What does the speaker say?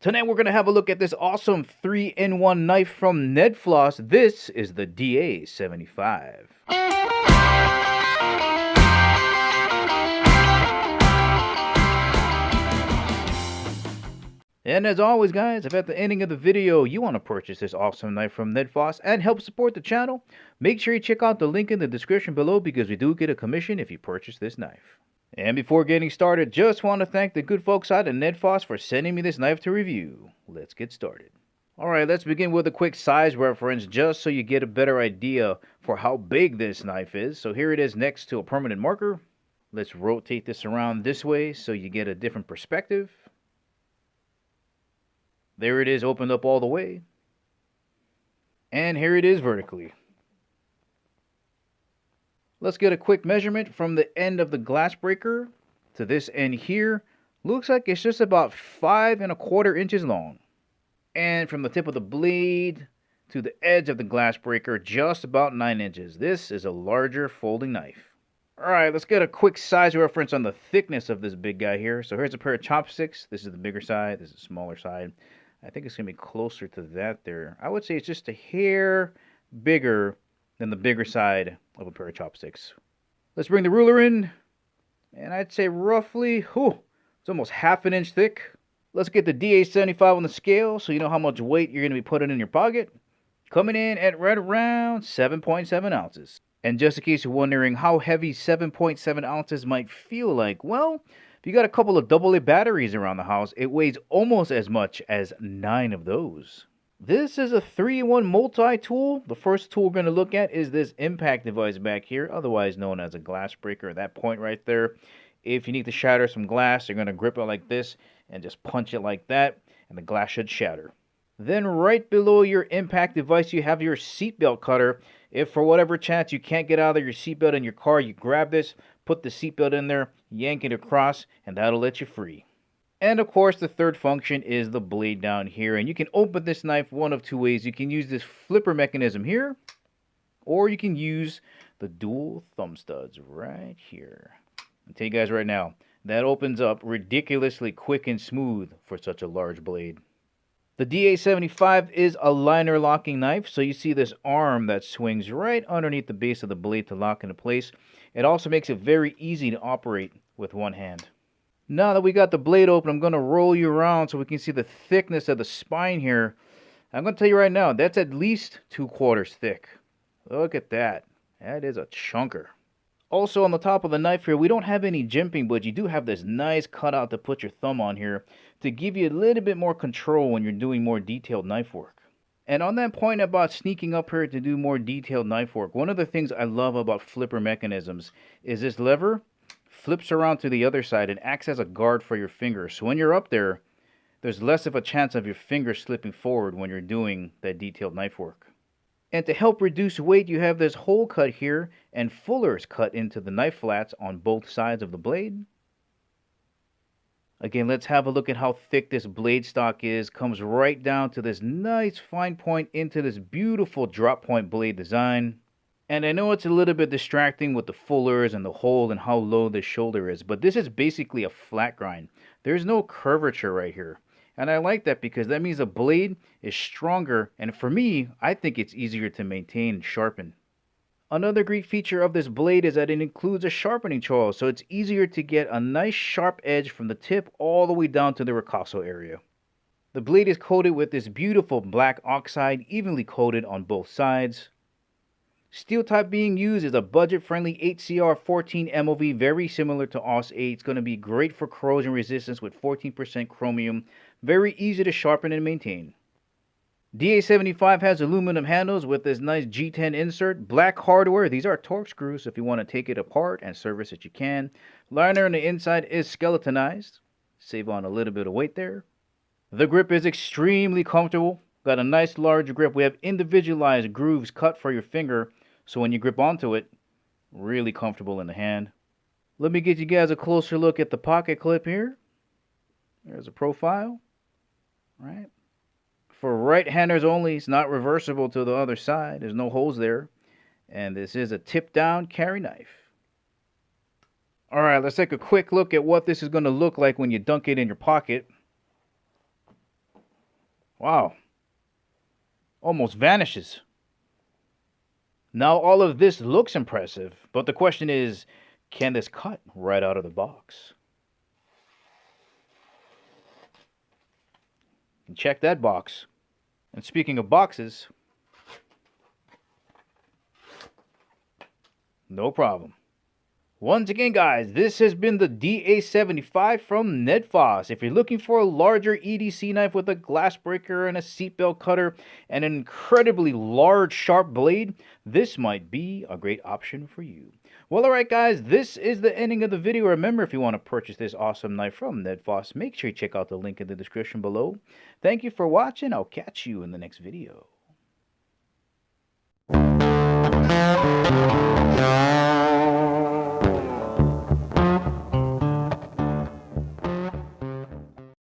Tonight we're going to have a look at this awesome 3-in-1 knife from Nedfoss. This is the DA75. And as always guys, if at the ending of the video you want to purchase this awesome knife from Nedfoss and help support the channel, make sure you check out the link in the description below because we do get a commission if you purchase this knife. And before getting started, just want to thank the good folks out at Nedfoss for sending me this knife to review. Let's get started. Alright, let's begin with a quick size reference just so you get a better idea for how big this knife is. So here it is next to a permanent marker. Let's rotate this around this way so you get a different perspective. There it is, opened up all the way. And here it is vertically. Let's get a quick measurement from the end of the glass breaker to this end here. Looks like it's just about 5 1/4 inches long. And from the tip of the blade to the edge of the glass breaker, just about 9 inches. This is a larger folding knife. Alright, let's get a quick size reference on the thickness of this big guy here. So here's a pair of chopsticks. This is the bigger side, this is the smaller side. I think it's going to be closer to that there. I would say it's just a hair bigger than the bigger side of a pair of chopsticks. Let's bring the ruler in, and I'd say roughly, it's almost 1/2 inch thick. Let's get the DA75 on the scale so you know how much weight you're going to be putting in your pocket. Coming in at right around 7.7 ounces. And just in case you're wondering how heavy 7.7 ounces might feel like, well, if you got a couple of AA batteries around the house, it weighs almost as much as 9 of those. This is a 3-in-1 multi-tool. The first tool we're going to look at is this impact device back here, otherwise known as a glass breaker. That point right there, if you need to shatter some glass, you're going to grip it like this and just punch it like that, and the glass should shatter. Then right below your impact device, you have your seatbelt cutter. If for whatever chance you can't get out of your seatbelt in your car, you grab this, put the seatbelt in there, yank it across, and that'll let you free. And of course, the third function is the blade down here. And you can open this knife one of two ways. You can use this flipper mechanism here, or you can use the dual thumb studs right here. I'll tell you guys right now, that opens up ridiculously quick and smooth for such a large blade. The DA75 is a liner locking knife, so you see this arm that swings right underneath the base of the blade to lock into place. It also makes it very easy to operate with one hand. Now that we got the blade open, I'm going to roll you around so we can see the thickness of the spine here. I'm going to tell you right now, that's at least 2/4 thick. Look at that. That is a chunker. Also on the top of the knife here, we don't have any jimping, but you do have this nice cutout to put your thumb on here to give you a little bit more control when you're doing more detailed knife work. And on that point about sneaking up here to do more detailed knife work, one of the things I love about flipper mechanisms is this lever flips around to the other side and acts as a guard for your finger. So when you're up there, there's less of a chance of your finger slipping forward when you're doing that detailed knife work. And to help reduce weight, you have this hole cut here and fullers cut into the knife flats on both sides of the blade. Again, let's have a look at how thick this blade stock is. Comes right down to this nice fine point into this beautiful drop point blade design. And I know it's a little bit distracting with the fullers and the hole and how low the shoulder is, but this is basically a flat grind. There's no curvature right here. And I like that because that means the blade is stronger, and for me, I think it's easier to maintain and sharpen. Another great feature of this blade is that it includes a sharpening choil, so it's easier to get a nice sharp edge from the tip all the way down to the ricasso area. The blade is coated with this beautiful black oxide, evenly coated on both sides. Steel type being used is a budget-friendly HCR 14 MOV, very similar to AUS 8. It's going to be great for corrosion resistance with 14% chromium. Very easy to sharpen and maintain. DA75 has aluminum handles with this nice G10 insert. Black hardware. These are torque screws, so if you want to take it apart and service it, you can. Liner on the inside is skeletonized. Save on a little bit of weight there. The grip is extremely comfortable. Got a nice large grip. We have individualized grooves cut for your finger, so when you grip onto it, really comfortable in the hand. Let me get you guys a closer look at the pocket clip here. There's a profile. Right. For right-handers only, it's not reversible to the other side. There's no holes there. And this is a tip-down carry knife. Alright, let's take a quick look at what this is going to look like when you dunk it in your pocket. Wow. Almost vanishes. Now all of this looks impressive, but the question is, can this cut right out of the box? Check that box. And speaking of boxes, no problem. Once again, guys, this has been the DA75 from Nedfoss. If you're looking for a larger EDC knife with a glass breaker and a seatbelt cutter and an incredibly large sharp blade, this might be a great option for you. Well, alright guys, this is the ending of the video. Remember, if you want to purchase this awesome knife from Nedfoss, make sure you check out the link in the description below. Thank you for watching. I'll catch you in the next video.